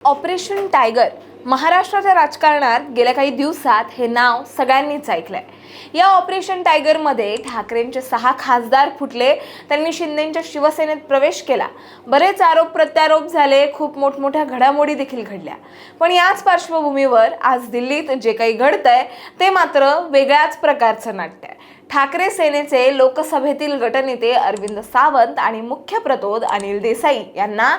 Operation tiger महाराष्ट्राच्या राजकारणात गेल्या काही दिवसात हे नाव सगळ्यांनीच ऐकलंय। या ऑपरेशन टायगरमध्ये ठाकरेंचे 6 खासदार फुटले, त्यांनी शिंदेंच्या शिवसेनेत प्रवेश केला, बरेच आरोप प्रत्यारोप झाले, खूप मोठमोठ्या घडामोडी देखील घडल्या। पण याच पार्श्वभूमीवर आज दिल्लीत जे काही घडतंय ते मात्र वेगळ्याच प्रकारचं नाट्य आहे। ठाकरे सेनेचे लोकसभेतील गटनेते अरविंद सावंत आणि मुख्य प्रतोद अनिल देसाई यांना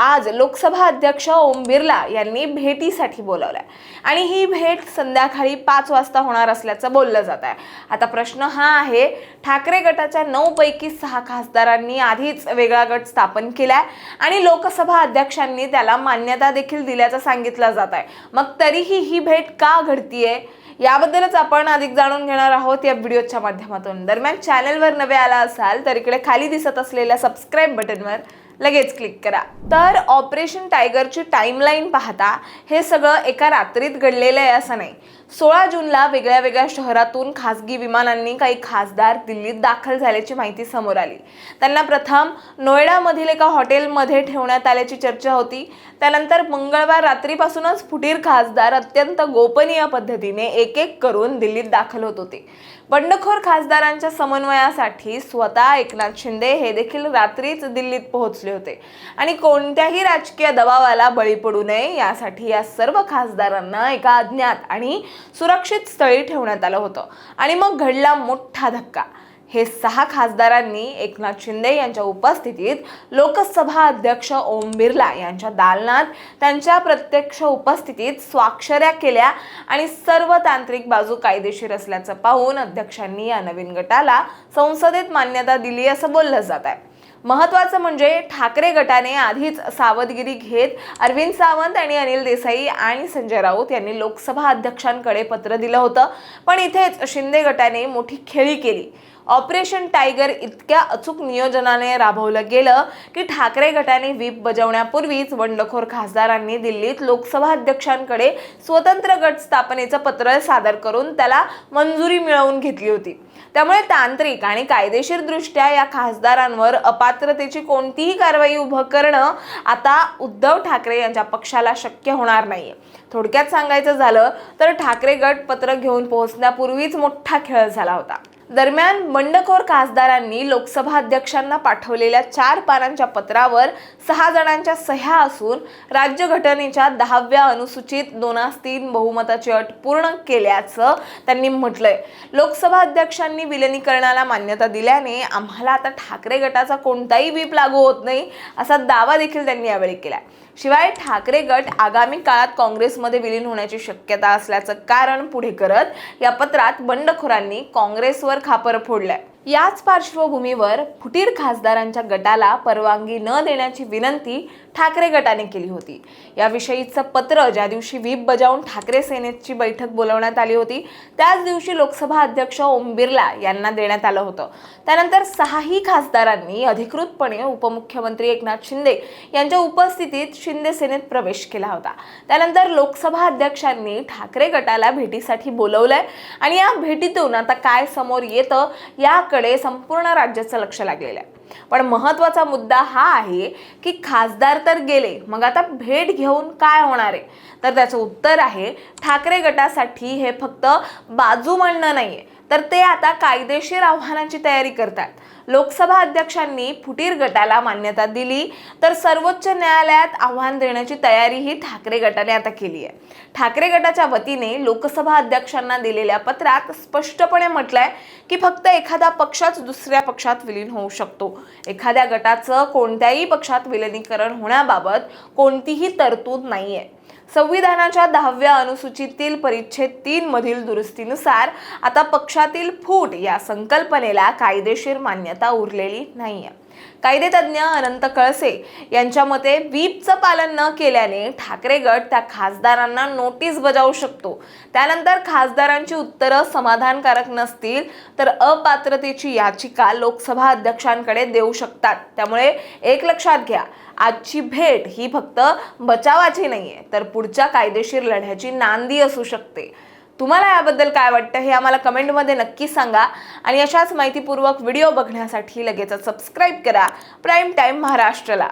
आज लोकसभा अध्यक्ष ओम बिर्ला यांनी भेटीसाठी बोलावलंय आणि ही भेट संध्याकाळी 5 वाजता होणार असल्याचं बोललं जात आहे। आता प्रश्न हा आहे, ठाकरे गटाच्या 9 पैकी 6 खासदारांनी आधीच वेगळा गट स्थापन केलाय आणि लोकसभा अध्यक्षांनी त्याला मान्यता देखील दिल्याचं सांगितलं जात आहे। मग तरीही ही भेट का घडतीये याबद्दलच आपण अधिक जाणून घेणार आहोत या व्हिडिओच्या माध्यमातून। दरम्यान चॅनलवर नवे आला असाल तर इकडे खाली दिसत असलेल्या सबस्क्राइब बटनवर लगेच क्लिक करा। तर ऑपरेशन टायगरची टाइमलाईन पाहता हे सगळं एका रात्रीत घडलेलं आहे असं नाही। 16 जूनला वेगळ्या शहरातून खासगी विमानांनी काही खासदार दिल्लीत दाखल झाल्याची माहिती समोर आली। त्यांना प्रथम नोएडामधील एका हॉटेलमध्ये ठेवण्यात आल्याची चर्चा होती। त्यानंतर मंगळवार रात्रीपासूनच फुटीर खासदार अत्यंत गोपनीय पद्धतीने एक करून दिल्लीत दाखल होत होते। बंडखोर खासदारांच्या समन्वयासाठी स्वतः एकनाथ शिंदे हे देखील रात्रीच दिल्लीत पोहोचले होते आणि कोणत्याही राजकीय दबावाला बळी पडू नये यासाठी या सर्व खासदारांना एका अज्ञात आणि सुरक्षित स्थळी ठेवण्यात आलं होतं। आणि मग घडला मोठा धक्का। हे 6 खासदारांनी एकनाथ शिंदे यांच्या उपस्थितीत लोकसभा अध्यक्ष ओम बिर्ला यांच्या दालनात त्यांच्या प्रत्यक्ष उपस्थितीत स्वाक्षऱ्या केल्या आणि सर्व तांत्रिक बाजू कायदेशीर असल्याचं पाहून अध्यक्षांनी या नवीन गटाला संसदेत मान्यता दिली असं बोललं जात आहे। महत्त्वाचं म्हणजे ठाकरे गटाने आधीच सावधगिरी घेत अरविंद सावंत आणि अनिल देसाई आणि संजय राऊत यांनी लोकसभा अध्यक्षांकडे पत्र दिलं होतं। पण इथेच शिंदे गटाने मोठी खेळी केली। ऑपरेशन टायगर इतक्या अचूक नियोजनाने राबवलं गेलं की ठाकरे गटाने व्हीप बजावण्यापूर्वीच बंडखोर खासदारांनी दिल्लीत लोकसभा अध्यक्षांकडे स्वतंत्र गट स्थापनेचं पत्र सादर करून त्याला मंजुरी मिळवून घेतली होती। त्यामुळे तांत्रिक आणि कायदेशीर दृष्ट्या या खासदारांवर अपात्रतेची कोणतीही कारवाई उभं करणं आता उद्धव ठाकरे यांच्या पक्षाला शक्य होणार नाहीये। थोडक्यात सांगायचं झालं तर ठाकरे गट पत्र घेऊन पोहोचण्यापूर्वीच मोठा खेळ झाला होता। दरम्यान बंडखोर खासदारांनी लोकसभा अध्यक्षांना पाठवलेल्या 4 पानांच्या पत्रावर 6 जणांच्या सह्या असून राज्यघटनेच्या 10व्या अनुसूचित 2/3 बहुमताची अट पूर्ण केल्याचं त्यांनी म्हटलंय। लोकसभा अध्यक्षांनी विलिनीकरणाला मान्यता दिल्याने आम्हाला आता ठाकरे गटाचा कोणताही व्हीप लागू होत नाही असा दावा देखील त्यांनी यावेळी केला। शिवाय ठाकरे गट आगामी काळात काँग्रेसमध्ये विलीन होण्याची शक्यता असल्याचं कारण पुढे करत या पत्रात बंडखोरांनी काँग्रेसवर खापर फोडलंय। याच पार्श्वभूमीवर फुटीर खासदारांच्या गटाला परवानगी न देण्याची विनंती ठाकरे गटाने केली होती। याविषयीचं पत्र ज्या दिवशी व्हीप बजावून ठाकरे सेनेची बैठक बोलवण्यात आली होती त्याच दिवशी लोकसभा अध्यक्ष ओम बिर्ला यांना देण्यात आलं होतं। त्यानंतर 6ही खासदारांनी अधिकृतपणे उपमुख्यमंत्री एकनाथ शिंदे यांच्या उपस्थितीत शिंदे सेनेत प्रवेश केला होता। त्यानंतर लोकसभा अध्यक्षांनी ठाकरे गटाला भेटीसाठी बोलवलंय आणि या भेटीतून आता काय समोर येतं याकडे संपूर्ण राज्याचं लक्ष लागलेलं आहे। पण महत्त्वाचा मुद्दा हा आहे की खासदार तर गेले, मग आता भेट घेऊन काय होणार आहे? तर त्याचं उत्तर आहे, ठाकरे गटासाठी हे फक्त बाजू मांडणं नाहीये, तर ते आता कायदेशीर आव्हानांची तयारी करतात। लोकसभा अध्यक्षांनी फुटीर गटाला मान्यता दिली तर सर्वोच्च न्यायालयात आव्हान देण्याची तयारीही ठाकरे गटाने आता केली आहे। ठाकरे गटाच्या वतीने लोकसभा अध्यक्षांना दिलेल्या पत्रात स्पष्टपणे म्हटलंय की फक्त एखादा पक्षच दुसऱ्या पक्षात विलीन होऊ शकतो। एखाद्या गटाचं कोणत्याही पक्षात विलिनीकरण होण्याबाबत कोणतीही तरतूद नाहीये। संविधानाच्या 10व्या अनुसूचीतील परिच्छेद 3 मधील दुरुस्तीनुसार आता पक्षातील फूट या संकल्पनेला कायदेशीर मान्यता उरलेली नाहीये। कायदेतज्ञ अनंत कळसे यांच्या मते व्हीपचं पालन न केल्याने ठाकरे गट त्या खासदारांना नोटीस बजावू शकतो। त्यानंतर खासदारांची उत्तरं समाधानकारक नसतील तर अपात्रतेची याचिका लोकसभा अध्यक्षांकडे देऊ शकतात। त्यामुळे एक लक्षात घ्या, आजची भेट ही फक्त बचावाची नाहीये तर पुढच्या कायदेशीर लढ्याची नांदी असू शकते। तुम्हाला याबद्दल काय वाटतं हे आम्हाला कमेंटमध्ये नक्की सांगा आणि अशाच माहितीपूर्वक व्हिडिओ बघण्यासाठी लगेच सबस्क्राइब करा प्राईम टाइम महाराष्ट्रला।